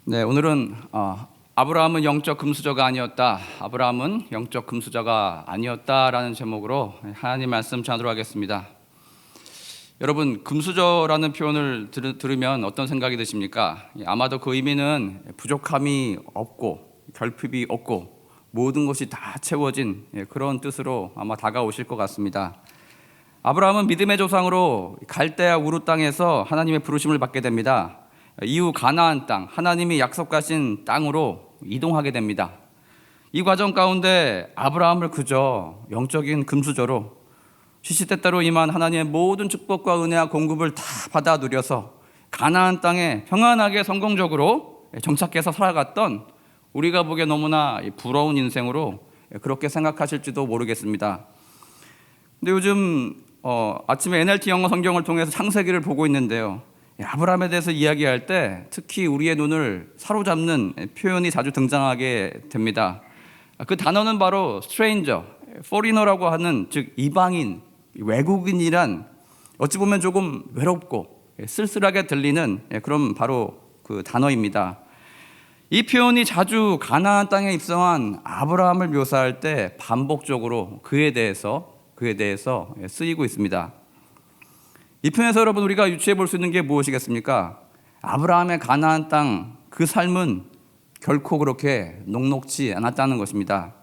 네, 오늘은 아브라함은 영적 금수저가 아니었다. 아브라함은 영적 금수저가 아니었다라는 제목으로 하나님 말씀 전하도록 하겠습니다. 여러분, 금수저라는 표현을 들으면 어떤 생각이 드십니까? 아마도 그 의미는 부족함이 없고 결핍이 없고 모든 것이 다 채워진 그런 뜻으로 아마 다가오실 것 같습니다. 아브라함은 믿음의 조상으로 갈대아 우르 땅에서 하나님의 부르심을 받게 됩니다. 이후 가나안 땅, 하나님이 약속하신 땅으로 이동하게 됩니다. 이 과정 가운데 아브라함을 그저 영적인 금수저로 시시때때로 임한 하나님의 모든 축복과 은혜와 공급을 다 받아 누려서 가나안 땅에 평안하게 성공적으로 정착해서 살아갔던, 우리가 보기에 너무나 부러운 인생으로 그렇게 생각하실지도 모르겠습니다. 근데 요즘 아침에 NLT 영어 성경을 통해서 창세기를 보고 있는데요, 아브라함에 대해서 이야기할 때 특히 우리의 눈을 사로잡는 표현이 자주 등장하게 됩니다. 그 단어는 바로 stranger, foreigner라고 하는, 즉 이방인, 외국인이란 어찌 보면 조금 외롭고 쓸쓸하게 들리는 그런 바로 그 단어입니다. 이 표현이 자주 가나안 땅에 입성한 아브라함을 묘사할 때 반복적으로 그에 대해서 쓰이고 있습니다. 이 편에서 여러분, 우리가 유추해 볼 수 있는 게 무엇이겠습니까? 아브라함의 가나안 땅 그 삶은 결코 그렇게 녹록지 않았다는 것입니다.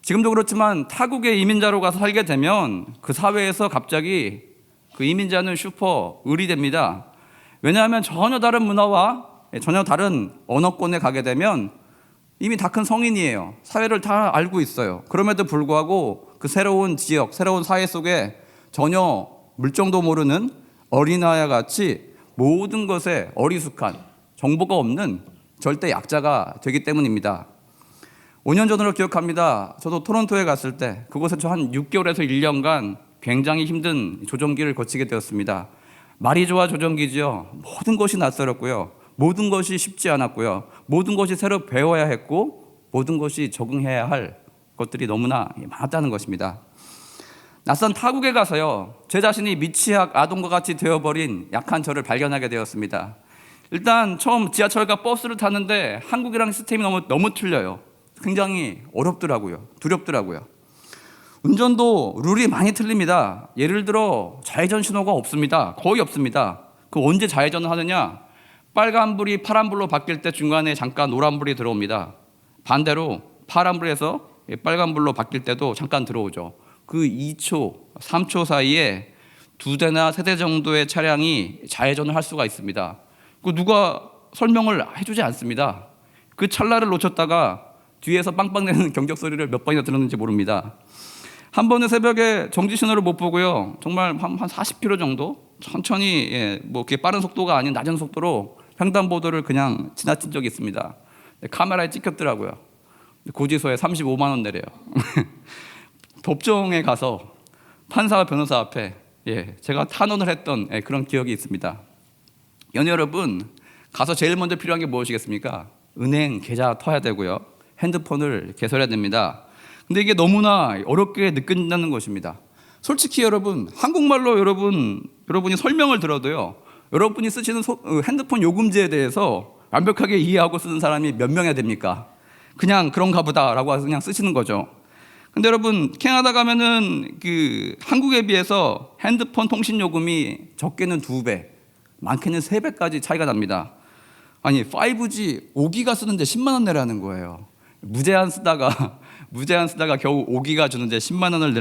지금도 그렇지만 타국의 이민자로 가서 살게 되면 그 사회에서 갑자기 그 이민자는 슈퍼 을이 됩니다. 왜냐하면 전혀 다른 문화와 전혀 다른 언어권에 가게 되면 이미 다 큰 성인이에요. 사회를 다 알고 있어요. 그럼에도 불구하고 그 새로운 지역, 새로운 사회 속에 전혀 물정도 모르는 어린아이와 같이 모든 것에 어리숙한, 정보가 없는 절대 약자가 되기 때문입니다. 5년 전으로 기억합니다. 저도 토론토에 갔을 때 그곳에서 한 6개월에서 1년간 굉장히 힘든 조정기를 거치게 되었습니다. 말이 좋아 조정기죠. 모든 것이 낯설었고요, 모든 것이 쉽지 않았고요, 모든 것이 새로 배워야 했고 모든 것이 적응해야 할 것들이 너무나 많았다는 것입니다. 낯선 타국에 가서요, 제 자신이 미취학 아동과 같이 되어버린 약한 저를 발견하게 되었습니다. 일단 처음 지하철과 버스를 타는데 한국이랑 시스템이 너무 틀려요. 굉장히 어렵더라고요. 두렵더라고요. 운전도 룰이 많이 틀립니다. 예를 들어 좌회전 신호가 없습니다. 거의 없습니다. 그 언제 좌회전을 하느냐? 빨간불이 파란불로 바뀔 때 중간에 잠깐 노란불이 들어옵니다. 반대로 파란불에서 빨간불로 바뀔 때도 잠깐 들어오죠. 그 2초, 3초 사이에 2대나 3대 정도의 차량이 좌회전을 할 수가 있습니다. 그 누가 설명을 해주지 않습니다. 그 찰나를 놓쳤다가 뒤에서 빵빵대는 경적 소리를 몇 번이나 들었는지 모릅니다. 한 번은 새벽에 정지 신호를 못 보고요, 정말 한 40km 정도 천천히, 뭐 그게 빠른 속도가 아닌 낮은 속도로 횡단보도를 그냥 지나친 적이 있습니다. 카메라에 찍혔더라고요. 고지서에 35만 원 내래요. 법정에 가서 판사와 변호사 앞에 제가 탄원을 했던 그런 기억이 있습니다. 연애 여러분, 가서 제일 먼저 필요한 게 무엇이겠습니까? 은행 계좌 터야 되고요, 핸드폰을 개설해야 됩니다. 근데 이게 너무나 어렵게 느껴진다는 것입니다. 솔직히 여러분, 한국말로 여러분이 설명을 들어도요, 여러분이 쓰시는 핸드폰 요금제에 대해서 완벽하게 이해하고 쓰는 사람이 몇 명이나 됩니까? 그냥 그런가 보다라고 그냥 쓰시는 거죠. 근데 여러분, 캐나다 가면은 그 한국에 비해서 핸드폰 통신 요금이 적게는 2배, 많게는 3배까지 차이가 납니다. 아니 5G 5기가 쓰는데 10만 원 내라는 거예요. 무제한 쓰다가 겨우 5기가 주는데 10만 원을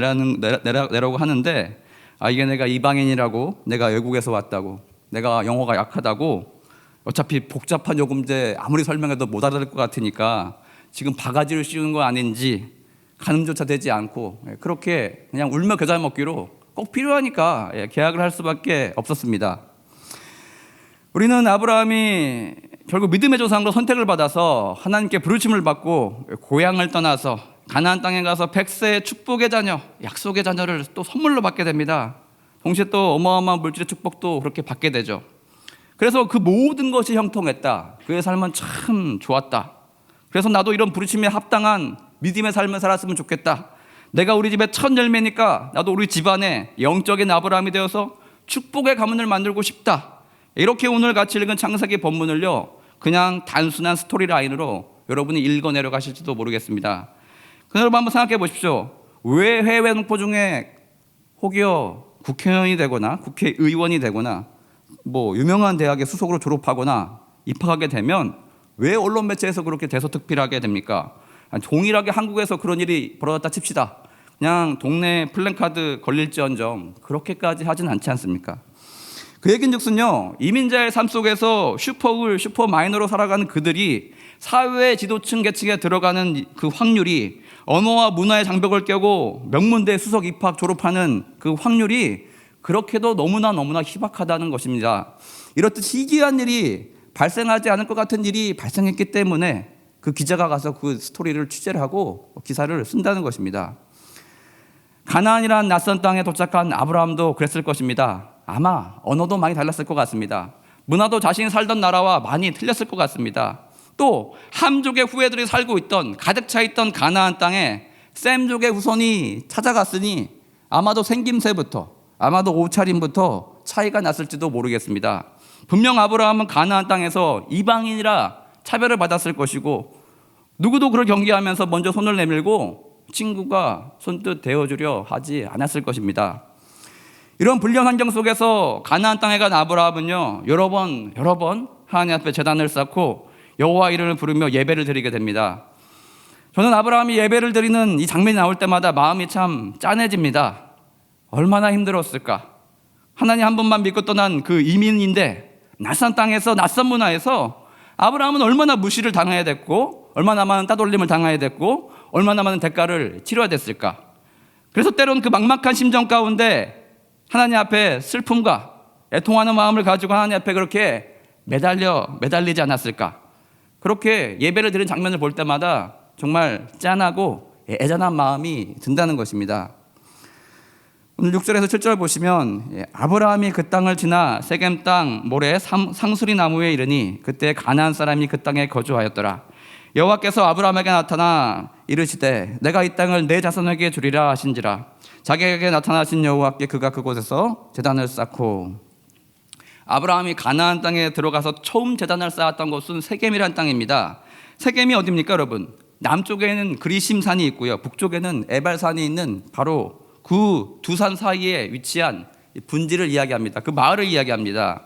내라고 하는데, 이게 내가 이방인이라고, 내가 외국에서 왔다고, 내가 영어가 약하다고, 어차피 복잡한 요금제 아무리 설명해도 못 알아들 것 같으니까 지금 바가지를 씌우는 거 아닌지 가늠조차 되지 않고 그렇게 그냥 울며 겨자 먹기로 꼭 필요하니까 계약을 할 수밖에 없었습니다. 우리는 아브라함이 결국 믿음의 조상으로 선택을 받아서 하나님께 부르심을 받고 고향을 떠나서 가나안 땅에 가서 100세의 축복의 자녀, 약속의 자녀를 또 선물로 받게 됩니다. 동시에 또 어마어마한 물질의 축복도 그렇게 받게 되죠. 그래서 그 모든 것이 형통했다. 그의 삶은 참 좋았다. 그래서 나도 이런 부르심에 합당한 믿음의 삶을 살았으면 좋겠다. 내가 우리 집의 첫 열매니까 나도 우리 집안에 영적인 아브라함이 되어서 축복의 가문을 만들고 싶다. 이렇게 오늘 같이 읽은 창세기 본문을요, 그냥 단순한 스토리 라인으로 여러분이 읽어 내려가실지도 모르겠습니다. 그럼 여러분 한번 생각해 보십시오. 왜 해외 동포 중에 혹여 국회의원이 되거나 국회의원이 되거나 뭐 유명한 대학의 수석으로 졸업하거나 입학하게 되면 왜 언론 매체에서 그렇게 대서특필하게 됩니까? 동일하게 한국에서 그런 일이 벌어졌다 칩시다. 그냥 동네 플랜카드 걸릴지언정 그렇게까지 하진 않지 않습니까? 그 얘긴즉슨요, 이민자의 삶 속에서 슈퍼울, 슈퍼마이너로 살아가는 그들이 사회 지도층 계층에 들어가는 그 확률이, 언어와 문화의 장벽을 깨고 명문대 수석 입학 졸업하는 그 확률이 그렇게도 너무나 희박하다는 것입니다. 이렇듯 희귀한 일이 발생하지 않을 것 같은 일이 발생했기 때문에 그 기자가 가서 그 스토리를 취재를 하고 기사를 쓴다는 것입니다. 가나안이라는 낯선 땅에 도착한 아브라함도 그랬을 것입니다. 아마 언어도 많이 달랐을 것 같습니다. 문화도 자신이 살던 나라와 많이 틀렸을 것 같습니다. 또 함족의 후예들이 살고 있던, 가득 차 있던 가나안 땅에 셈족의 후손이 찾아갔으니 아마도 생김새부터, 아마도 옷차림부터 차이가 났을지도 모르겠습니다. 분명 아브라함은 가나안 땅에서 이방인이라 차별을 받았을 것이고, 누구도 그를 경계하면서 먼저 손을 내밀고 친구가 손뜻 대어주려 하지 않았을 것입니다. 이런 불리한 환경 속에서 가나안 땅에 간 아브라함은요, 여러 번 하나님 앞에 제단을 쌓고 여호와 이름을 부르며 예배를 드리게 됩니다. 저는 아브라함이 예배를 드리는 이 장면이 나올 때마다 마음이 참 짠해집니다. 얼마나 힘들었을까. 하나님 한 분만 믿고 떠난 그 이민인데 낯선 땅에서, 낯선 문화에서 아브라함은 얼마나 무시를 당해야 됐고, 얼마나 많은 따돌림을 당해야 됐고, 얼마나 많은 대가를 치러야 됐을까. 그래서 때론 그 막막한 심정 가운데 하나님 앞에 슬픔과 애통하는 마음을 가지고 하나님 앞에 그렇게 매달리지 않았을까. 그렇게 예배를 드리는 장면을 볼 때마다 정말 짠하고 애잔한 마음이 든다는 것입니다. 오늘 6절에서 7절 보시면 아브라함이 그 땅을 지나 세겜 땅 모래 상수리 나무에 이르니 그때 가나안 사람이 그 땅에 거주하였더라. 여호와께서 아브라함에게 나타나 이르시되 내가 이 땅을 내 자손에게 주리라 하신지라. 자기에게 나타나신 여호와께 그가 그곳에서 제단을 쌓고. 아브라함이 가나안 땅에 들어가서 처음 제단을 쌓았던 곳은 세겜이라는 땅입니다. 세겜이 어디입니까, 여러분? 남쪽에는 그리심산이 있고요, 북쪽에는 에발산이 있는 바로 그 두 산 사이에 위치한 분지를 이야기합니다. 그 마을을 이야기합니다.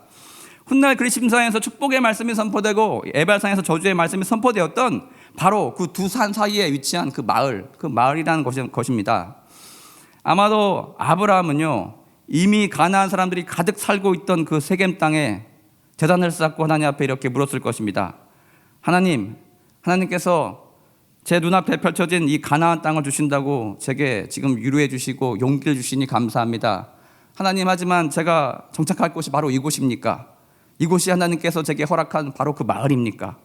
훗날 그리심산에서 축복의 말씀이 선포되고 에발산에서 저주의 말씀이 선포되었던 바로 그 두 산 사이에 위치한 그 마을이라는 것입니다. 아마도 아브라함은요, 이미 가나안 사람들이 가득 살고 있던 그 세겜 땅에 제단을 쌓고 하나님 앞에 이렇게 물었을 것입니다. 하나님께서 제 눈앞에 펼쳐진 이 가나안 땅을 주신다고 제게 지금 위로해 주시고 용기를 주시니 감사합니다. 하나님, 하지만 제가 정착할 곳이 바로 이곳입니까? 이곳이 하나님께서 제게 허락한 바로 그 마을입니까?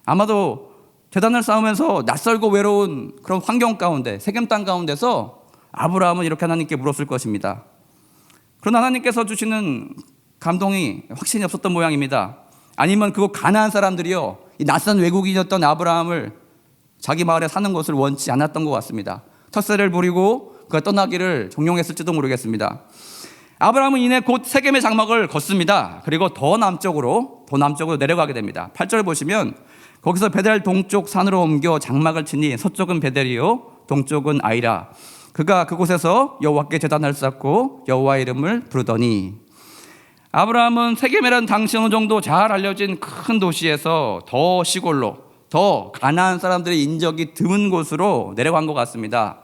아마도 제단을 쌓으면서 낯설고 외로운 그런 환경 가운데, 세겜 땅 가운데서 아브라함은 이렇게 하나님께 물었을 것입니다. 그러나 하나님께서 주시는 감동이 확신이 없었던 모양입니다. 아니면 그곳 가나안 사람들이요, 이 낯선 외국인이었던 아브라함을 자기 마을에 사는 것을 원치 않았던 것 같습니다. 텃세를 부리고 그가 떠나기를 종용했을지도 모르겠습니다. 아브라함은 이내 곧 세겜의 장막을 걷습니다. 그리고 더 남쪽으로 내려가게 됩니다. 8절 보시면 거기서 베델 동쪽 산으로 옮겨 장막을 치니 서쪽은 베델이요 동쪽은 아이라. 그가 그곳에서 여호와께 제단을 쌓고 여호와 이름을 부르더니. 아브라함은 세겜이라는 당시 어느 정도 잘 알려진 큰 도시에서 더 시골로, 더 가나안 사람들의 인적이 드문 곳으로 내려간 것 같습니다.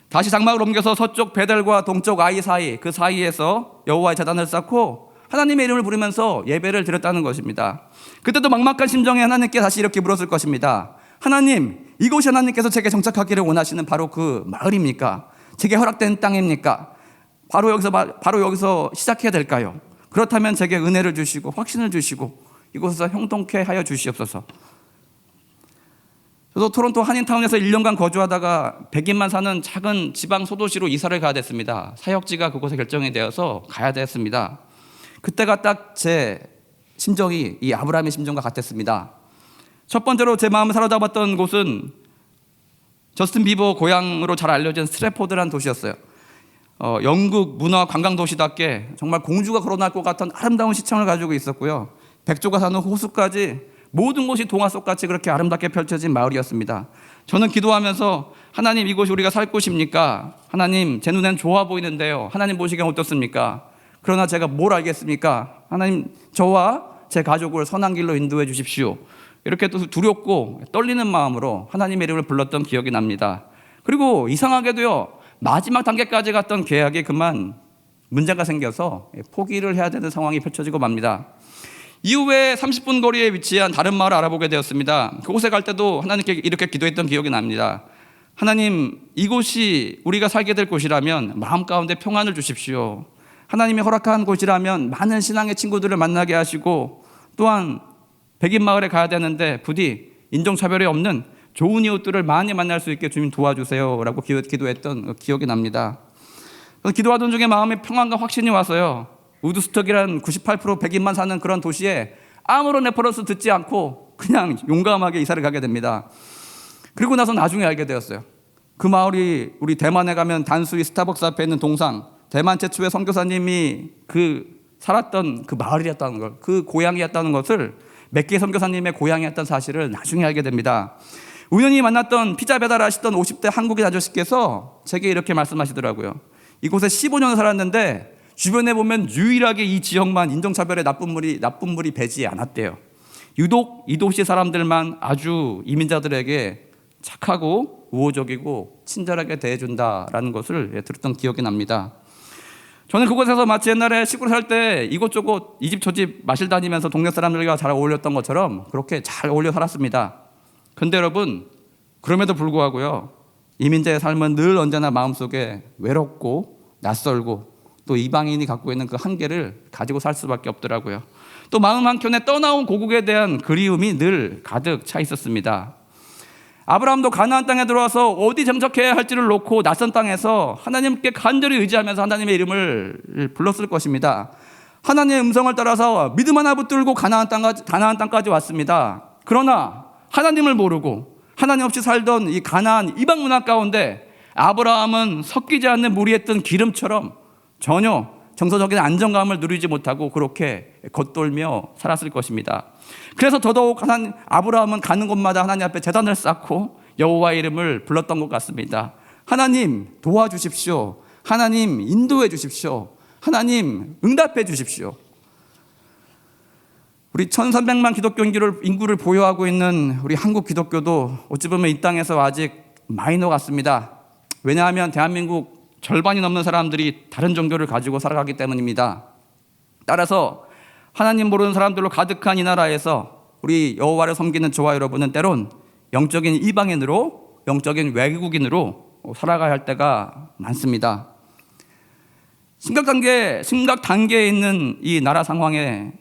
다시 장막을 옮겨서 서쪽 베델과 동쪽 아이 사이, 그 사이에서 여호와의 제단을 쌓고 하나님의 이름을 부르면서 예배를 드렸다는 것입니다. 그때도 막막한 심정에 하나님께 다시 이렇게 물었을 것입니다. 하나님, 이곳이 하나님께서 제게 정착하기를 원하시는 바로 그 마을입니까? 제게 허락된 땅입니까? 바로 여기서 시작해야 될까요? 그렇다면 제게 은혜를 주시고 확신을 주시고 이곳에서 형통케 하여 주시옵소서. 저도 토론토 한인타운에서 1년간 거주하다가 100인만 사는 작은 지방 소도시로 이사를 가야 됐습니다. 사역지가 그곳에 결정이 되어서 가야 됐습니다. 그때가 딱 제 심정이 이 아브라함의 심정과 같았습니다. 첫 번째로 제 마음을 사로잡았던 곳은 저스틴 비버 고향으로 잘 알려진 스트래포드라는 도시였어요. 영국 문화 관광 도시답게 정말 공주가 걸어날 것 같은 아름다운 시청을 가지고 있었고요. 백조가 사는 호수까지 모든 곳이 동화 속같이 그렇게 아름답게 펼쳐진 마을이었습니다. 저는 기도하면서 하나님, 이곳이 우리가 살 곳입니까? 하나님, 제 눈엔 좋아 보이는데요. 하나님 보시기엔 어떻습니까? 그러나 제가 뭘 알겠습니까? 하나님, 저와 제 가족을 선한 길로 인도해 주십시오. 이렇게 또 두렵고 떨리는 마음으로 하나님의 이름을 불렀던 기억이 납니다. 그리고 이상하게도요, 마지막 단계까지 갔던 계약이 그만 문제가 생겨서 포기를 해야 되는 상황이 펼쳐지고 맙니다. 이후에 30분 거리에 위치한 다른 마을을 알아보게 되었습니다. 그곳에 갈 때도 하나님께 이렇게 기도했던 기억이 납니다. 하나님, 이곳이 우리가 살게 될 곳이라면 마음 가운데 평안을 주십시오. 하나님이 허락한 곳이라면 많은 신앙의 친구들을 만나게 하시고, 또한 백인 마을에 가야 되는데 부디 인종차별이 없는 좋은 이웃들을 많이 만날 수 있게 주님 도와주세요 라고 기도했던 기억이 납니다. 기도하던 중에 마음에 평안과 확신이 와서요, 우드스톡이란 98% 백인만 사는 그런 도시에 아무런 레퍼런스 듣지 않고 그냥 용감하게 이사를 가게 됩니다. 그리고 나서 나중에 알게 되었어요. 그 마을이 우리 대만에 가면 단수리 스타벅스 앞에 있는 동상, 대만 최초의 선교사님이 살았던 그 마을이었다는 걸, 그 고향이었다는 것을 맥기 선교사님의 고향이었던 사실을 나중에 알게 됩니다. 우연히 만났던 피자 배달하시던 50대 한국인 아저씨께서 제게 이렇게 말씀하시더라고요. 이곳에 15년 살았는데 주변에 보면 유일하게 이 지역만 인종차별의 나쁜 물이 배지 않았대요. 유독 이 도시 사람들만 아주 이민자들에게 착하고 우호적이고 친절하게 대해준다라는 것을 들었던 기억이 납니다. 저는 그곳에서 마치 옛날에 시골에 살 때 이곳저곳 이 집 저 집 마실 다니면서 동네 사람들과 잘 어울렸던 것처럼 그렇게 잘 어울려 살았습니다. 근데 여러분, 그럼에도 불구하고요, 이민자의 삶은 늘 언제나 마음속에 외롭고 낯설고 또 이방인이 갖고 있는 그 한계를 가지고 살 수밖에 없더라고요. 또 마음 한켠에 떠나온 고국에 대한 그리움이 늘 가득 차 있었습니다. 아브라함도 가나안 땅에 들어와서 어디 정착해야 할지를 놓고 낯선 땅에서 하나님께 간절히 의지하면서 하나님의 이름을 불렀을 것입니다. 하나님의 음성을 따라서 믿음 하나 붙들고 가나안 땅까지 왔습니다. 그러나 하나님을 모르고 하나님 없이 살던 이 가나안 이방 문화 가운데 아브라함은 섞이지 않는 무리했던 기름처럼 전혀 정서적인 안정감을 누리지 못하고 그렇게 겉돌며 살았을 것입니다. 그래서 더더욱 아브라함은 가는 곳마다 하나님 앞에 제단을 쌓고 여호와의 이름을 불렀던 것 같습니다. 하나님 도와주십시오. 하나님 인도해 주십시오. 하나님 응답해 주십시오. 우리 1300만 기독교 인구를 보유하고 있는 우리 한국 기독교도 어찌 보면 이 땅에서 아직 마이너 같습니다. 왜냐하면 대한민국 절반이 넘는 사람들이 다른 종교를 가지고 살아가기 때문입니다. 따라서 하나님 모르는 사람들로 가득한 이 나라에서 우리 여호와를 섬기는 저와 여러분은 때론 영적인 이방인으로, 영적인 외국인으로 살아가야 할 때가 많습니다. 심각 단계에 있는 이 나라 상황에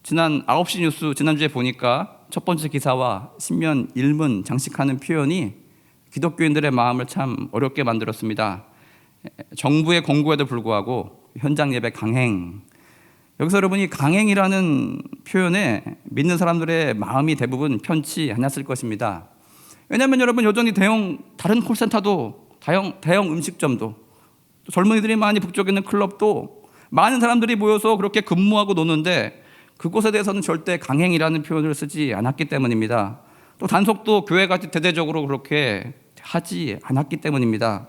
지난 9시 뉴스 지난주에 보니까 첫 번째 기사와 신면 1문 장식하는 표현이 기독교인들의 마음을 참 어렵게 만들었습니다. 정부의 권고에도 불구하고 현장 예배 강행. 여기서 여러분이 강행이라는 표현에 믿는 사람들의 마음이 대부분 편치 않았을 것입니다. 왜냐하면 여러분, 여전히 다른 콜센터도 대형 음식점도 젊은이들이 많이 북적이는 있는 클럽도 많은 사람들이 모여서 그렇게 근무하고 노는데 그곳에 대해서는 절대 강행이라는 표현을 쓰지 않았기 때문입니다. 또 단속도 교회같이 대대적으로 그렇게 하지 않았기 때문입니다.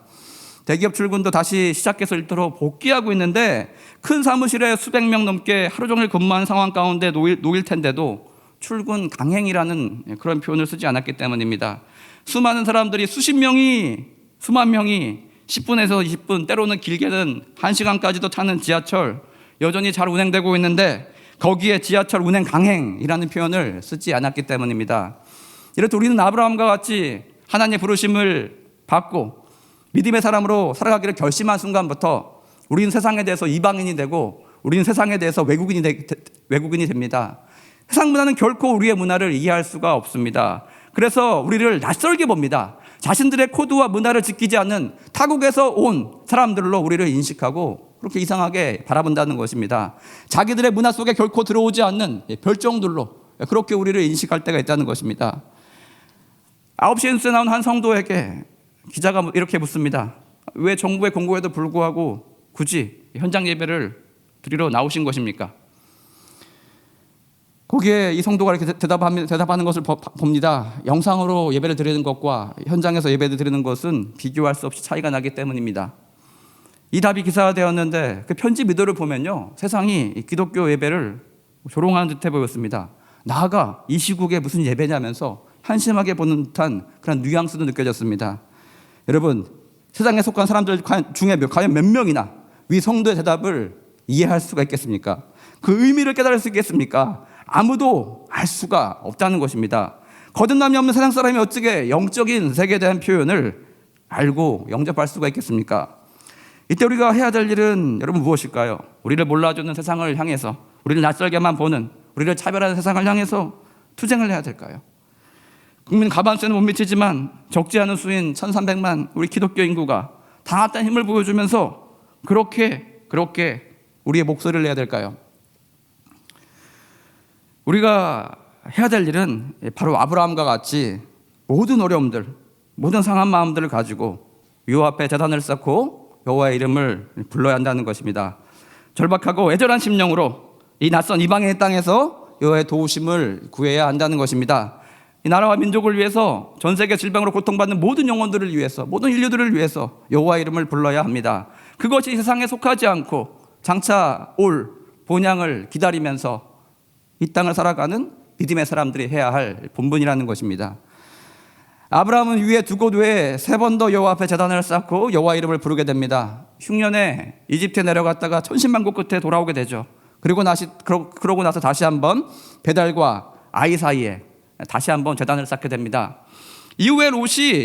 대기업 출근도 다시 시작해서 일터로 복귀하고 있는데 큰 사무실에 수백 명 넘게 하루 종일 근무하는 상황 가운데 놓일 텐데도 출근 강행이라는 그런 표현을 쓰지 않았기 때문입니다. 수많은 사람들이 수만 명이 10분에서 20분, 때로는 길게는 1시간까지도 타는 지하철 여전히 잘 운행되고 있는데 거기에 지하철 운행 강행이라는 표현을 쓰지 않았기 때문입니다. 이렇듯 우리는 아브라함과 같이 하나님의 부르심을 받고 믿음의 사람으로 살아가기를 결심한 순간부터 우리는 세상에 대해서 이방인이 되고 우리는 세상에 대해서 외국인이 됩니다. 세상 문화는 결코 우리의 문화를 이해할 수가 없습니다. 그래서 우리를 낯설게 봅니다. 자신들의 코드와 문화를 지키지 않는 타국에서 온 사람들로 우리를 인식하고 그렇게 이상하게 바라본다는 것입니다. 자기들의 문화 속에 결코 들어오지 않는 별종들로 그렇게 우리를 인식할 때가 있다는 것입니다. 9시 뉴스에 나온 한 성도에게 기자가 이렇게 묻습니다. 왜 정부의 권고에도 불구하고 굳이 현장 예배를 드리러 나오신 것입니까? 거기에 이 성도가 이렇게 대답하는 것을 봅니다. 영상으로 예배를 드리는 것과 현장에서 예배를 드리는 것은 비교할 수 없이 차이가 나기 때문입니다. 이 답이 기사화되었는데 그 편집 의도를 보면요, 세상이 기독교 예배를 조롱하는 듯해 보였습니다. 나아가 이 시국에 무슨 예배냐면서 한심하게 보는 듯한 그런 뉘앙스도 느껴졌습니다. 여러분, 세상에 속한 사람들 중에 과연 몇 명이나 위 성도의 대답을 이해할 수가 있겠습니까? 그 의미를 깨달을 수 있겠습니까? 아무도 알 수가 없다는 것입니다. 거듭남이 없는 세상 사람이 어떻게 영적인 세계에 대한 표현을 알고 영접할 수가 있겠습니까? 이때 우리가 해야 될 일은 여러분 무엇일까요? 우리를 몰라주는 세상을 향해서, 우리를 낯설게만 보는, 우리를 차별하는 세상을 향해서 투쟁을 해야 될까요? 국민 가반수에는 못 미치지만 적지 않은 수인 1300만 우리 기독교 인구가 다 합한 힘을 보여주면서 그렇게 우리의 목소리를 내야 될까요? 우리가 해야 될 일은 바로 아브라함과 같이 모든 어려움들, 모든 상한 마음들을 가지고 여호와 앞에 제단을 쌓고 여호와의 이름을 불러야 한다는 것입니다. 절박하고 애절한 심령으로 이 낯선 이방인의 땅에서 여호와의 도우심을 구해야 한다는 것입니다. 이 나라와 민족을 위해서, 전 세계 질병으로 고통받는 모든 영혼들을 위해서, 모든 인류들을 위해서 여호와의 이름을 불러야 합니다. 그것이 세상에 속하지 않고 장차 올 본향을 기다리면서 이 땅을 살아가는 믿음의 사람들이 해야 할 본분이라는 것입니다. 아브라함은 위에 두 곳 외에 3번 더 여호와 앞에 제단을 쌓고 여호와 이름을 부르게 됩니다. 흉년에 이집트에 내려갔다가 천신만고 끝에 돌아오게 되죠. 그러고 나서 다시 한번 베달과 아이 사이에 다시 한번 제단을 쌓게 됩니다. 이후에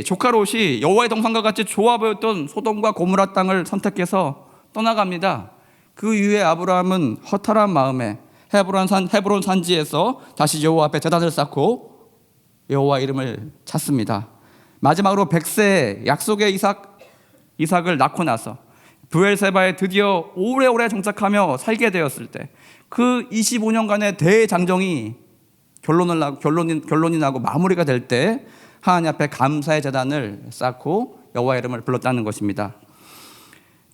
조카 롯이 여호와의 동산과 같이 좋아 보였던 소돔과 고모라 땅을 선택해서 떠나갑니다. 그 이후에 아브라함은 허탈한 마음에 헤브론 산지에서 다시 여호와 앞에 제단을 쌓고 여호와 이름을 찾습니다. 마지막으로 100세 약속의 이삭을 낳고 나서 브엘세바에 드디어 오래오래 정착하며 살게 되었을 때 그 25년간의 대장정이 결론이 나고 마무리가 될 때 하나님 앞에 감사의 제단을 쌓고 여호와 이름을 불렀다는 것입니다.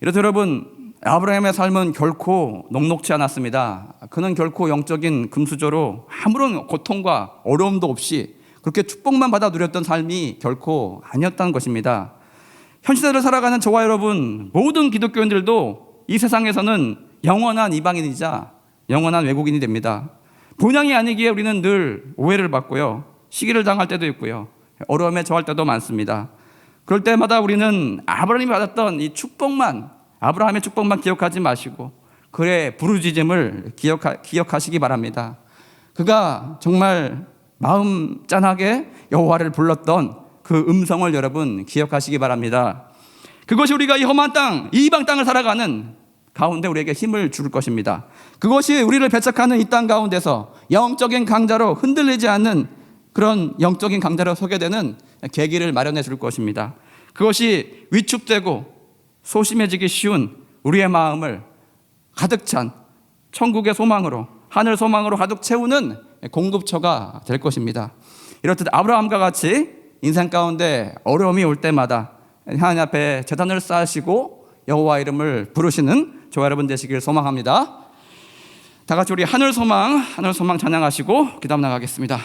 이렇듯 여러분, 아브라함의 삶은 결코 녹록지 않았습니다. 그는 결코 영적인 금수저로 아무런 고통과 어려움도 없이 그렇게 축복만 받아 누렸던 삶이 결코 아니었다는 것입니다. 현 시대를 살아가는 저와 여러분, 모든 기독교인들도 이 세상에서는 영원한 이방인이자 영원한 외국인이 됩니다. 본향이 아니기에 우리는 늘 오해를 받고요, 시기를 당할 때도 있고요, 어려움에 처할 때도 많습니다. 그럴 때마다 우리는 아브라함이 받았던 이 축복만, 아브라함의 축복만 기억하지 마시고 그의 부르짖음을 기억하시기 바랍니다. 그가 정말 마음 짠하게 여호와를 불렀던 그 음성을 여러분 기억하시기 바랍니다. 그것이 우리가 이 험한 땅, 이 이방 땅을 살아가는 가운데 우리에게 힘을 줄 것입니다. 그것이 우리를 배척하는 이 땅 가운데서 영적인 강자로 흔들리지 않는 그런 영적인 강자로 서게 되는 계기를 마련해 줄 것입니다. 그것이 위축되고 소심해지기 쉬운 우리의 마음을 가득 찬 천국의 소망으로, 하늘 소망으로 가득 채우는 공급처가 될 것입니다. 이렇듯 아브라함과 같이 인생 가운데 어려움이 올 때마다 하나님 앞에 제단을 쌓으시고 여호와 이름을 부르시는 저와 여러분 되시길 소망합니다. 다 같이 우리 하늘 소망 찬양하시고 기도하며 나가겠습니다.